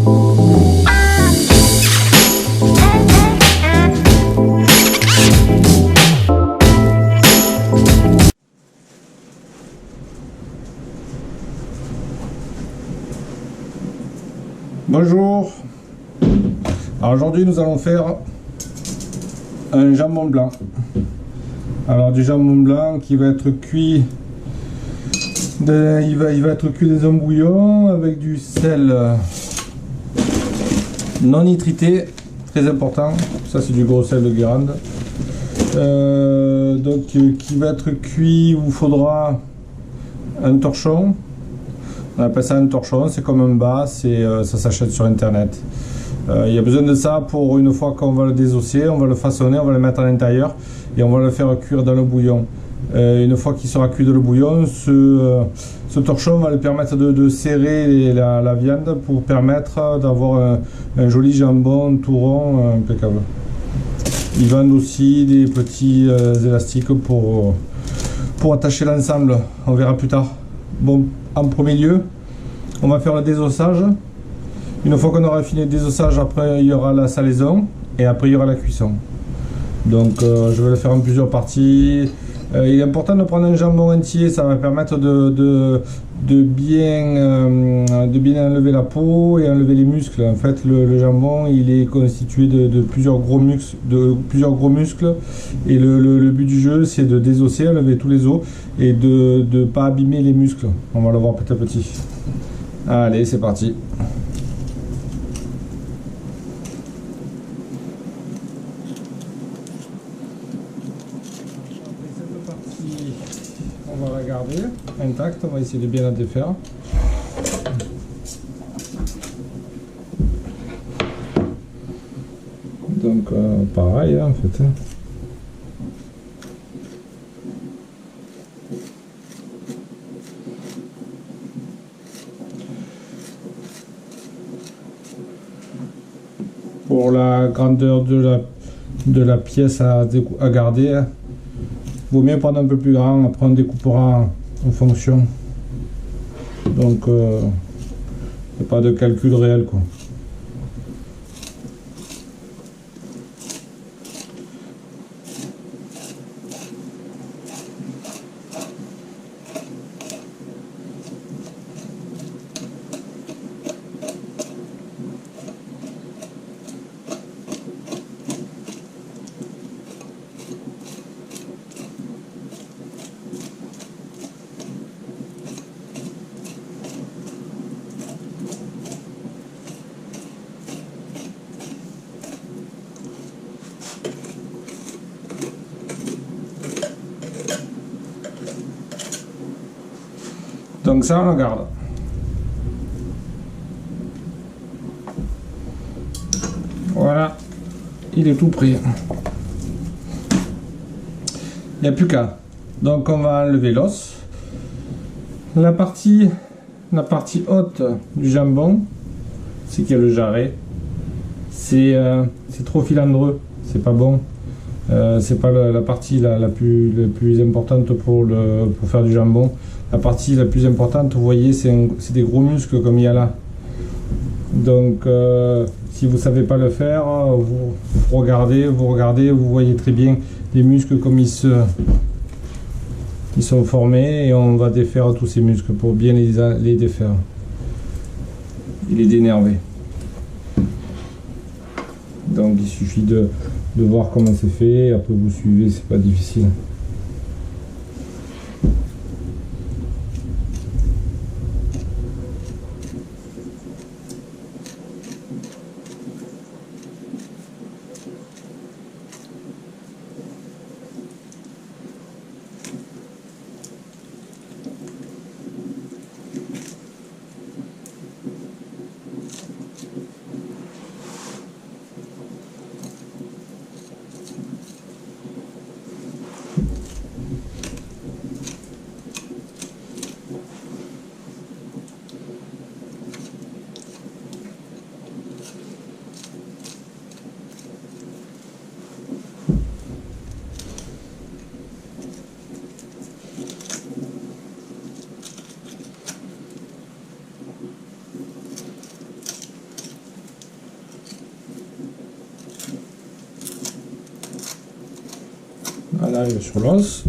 Bonjour. Alors aujourd'hui nous allons faire un jambon blanc. Alors du jambon blanc qui va être cuit, il va être cuit dans un bouillon avec du sel non nitrité, très important. Ça c'est du gros sel de Guérande. Donc qui va être cuit, il vous faudra un torchon. On appelle ça un torchon, c'est comme un bas, ça s'achète sur internet. Il y a besoin de ça pour une fois qu'on va le désosser, on va le façonner, on va le mettre à l'intérieur et on va le faire cuire dans le bouillon. Une fois qu'il sera cuit dans le bouillon, ce torchon va lui permettre de serrer la viande pour permettre d'avoir un joli jambon tout rond impeccable. Ils vendent aussi des petits élastiques pour attacher l'ensemble, on verra plus tard. Bon, en premier lieu, on va faire le désossage. Une fois qu'on aura fini le désossage, après il y aura la salaison et après il y aura la cuisson. Donc je vais le faire en plusieurs parties. Il est important de prendre un jambon entier, ça va permettre de bien enlever la peau et enlever les muscles. En fait, le jambon il est constitué de plusieurs gros muscles, et le but du jeu c'est de désosser, enlever tous les os et de ne pas abîmer les muscles. On va le voir petit à petit. Allez, c'est parti. On va la garder intacte, on va essayer de bien la défaire. Donc pareil en fait. Pour la grandeur de la pièce à garder, vaut mieux prendre un peu plus grand, après on découpera en fonction. Donc il n'y a pas de calcul réel quoi. Donc ça on le garde. Voilà, il est tout prêt. Il n'y a plus qu'à. Donc on va enlever l'os. La partie haute du jambon, c'est qu'il y a le jarret. C'est trop filandreux, c'est pas bon. C'est pas la partie la plus importante pour faire du jambon. La partie la plus importante, vous voyez, c'est des gros muscles comme il y a là. Donc si vous savez pas le faire, vous regardez, vous voyez très bien les muscles comme ils sont formés, et on va défaire tous ces muscles pour bien les défaire et les dénerver. Donc il suffit de voir comment c'est fait, après vous suivez, c'est pas difficile. On arrive sur l'os.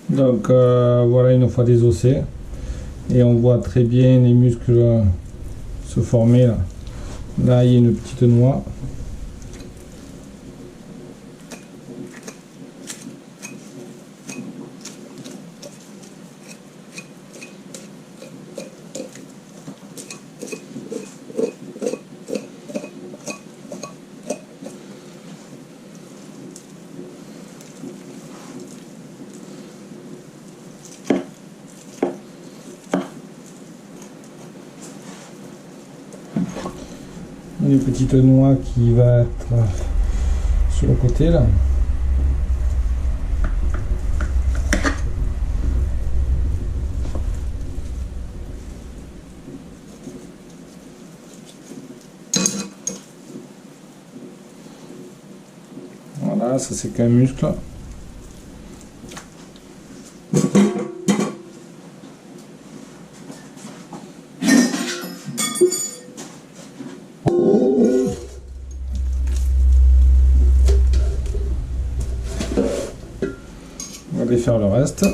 Donc voilà une fois désossé et on voit très bien les muscles se former là. Là il y a une petite noix. Une petite noix qui va être sur le côté là. Voilà, ça c'est qu'un muscle. On va défaire le reste.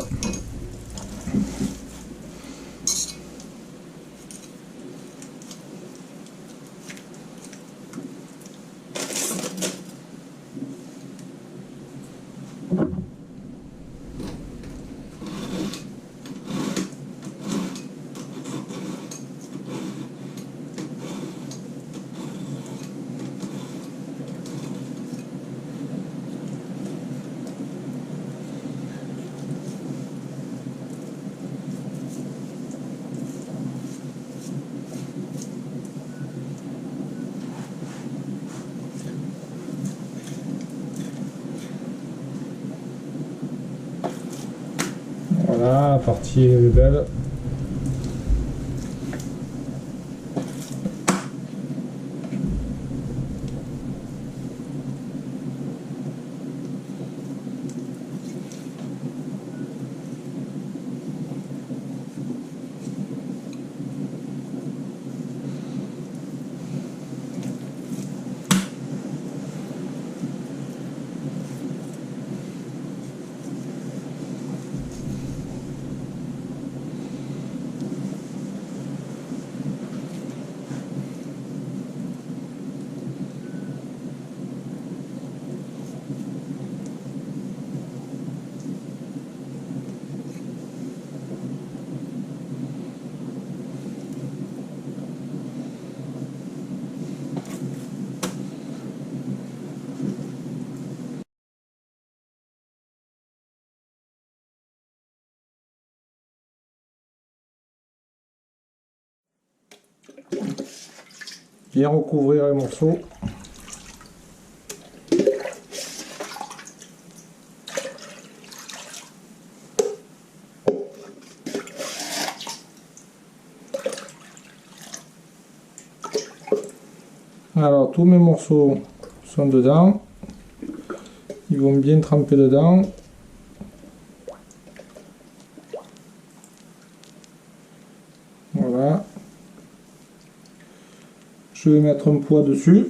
Voilà, la partie est belle. Bien recouvrir les morceaux. Alors tous mes morceaux sont dedans, ils vont bien tremper dedans. Voilà. Je vais mettre un poids dessus.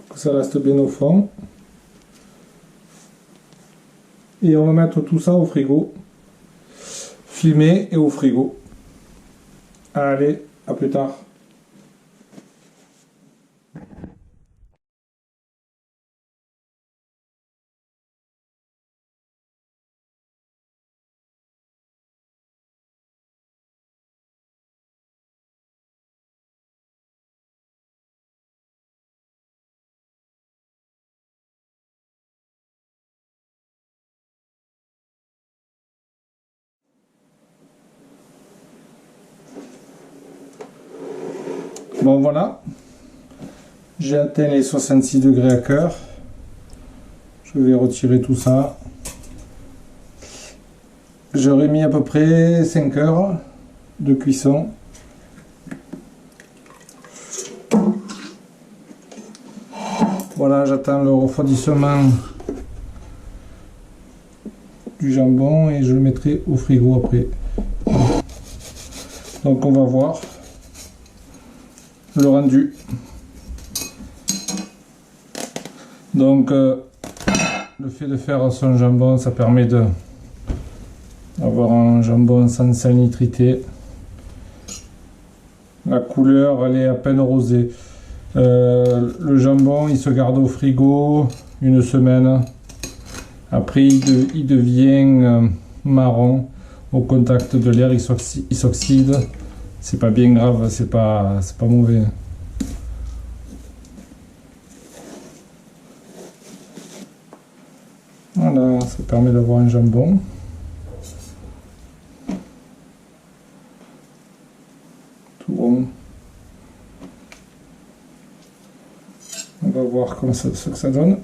Pour que ça reste bien au fond. Et on va mettre tout ça au frigo. Filmer et au frigo. Allez, à plus tard. Bon voilà, j'ai atteint les 66 degrés à cœur. Je vais retirer tout ça. J'aurais mis à peu près 5 heures de cuisson. Voilà, j'attends le refroidissement du jambon et je le mettrai au frigo après. Donc on va voir le rendu. Donc le fait de faire son jambon, ça permet d'avoir un jambon sans salinité. La couleur, elle est à peine rosée. Le jambon, il se garde au frigo une semaine. Après, il devient marron au contact de l'air, il s'oxyde. C'est pas bien grave, c'est pas mauvais. Voilà, ça permet d'avoir un jambon. Tout rond. On va voir comment ce que ça donne.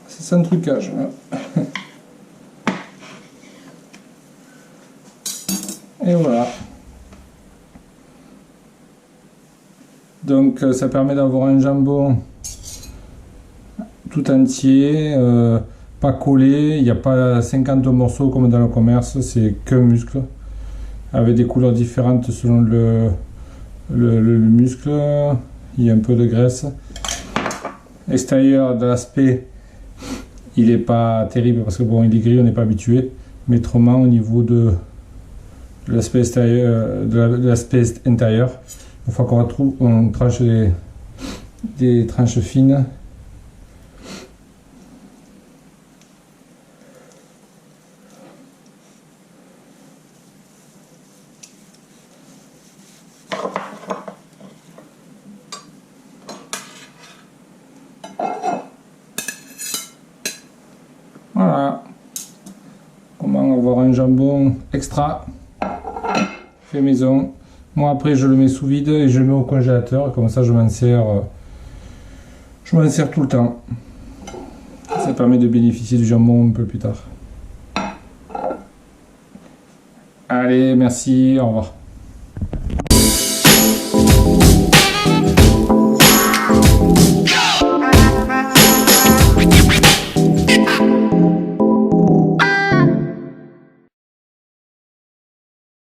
C'est un trucage. Et voilà. Donc ça permet d'avoir un jambon tout entier, pas collé, il n'y a pas 50 morceaux comme dans le commerce, c'est qu'un muscle, avec des couleurs différentes selon le muscle, il y a un peu de graisse. Extérieur de l'aspect, il n'est pas terrible parce que bon, il est gris, on n'est pas habitué, mais autrement au niveau de l'aspect extérieur, de l'aspect intérieur, une fois on tranche des tranches fines. Voilà comment avoir un jambon extra fait maison. Moi après je le mets sous vide et je le mets au congélateur, comme ça je m'en sers tout le temps. Ça permet de bénéficier du jambon un peu plus tard. Allez, merci, au revoir.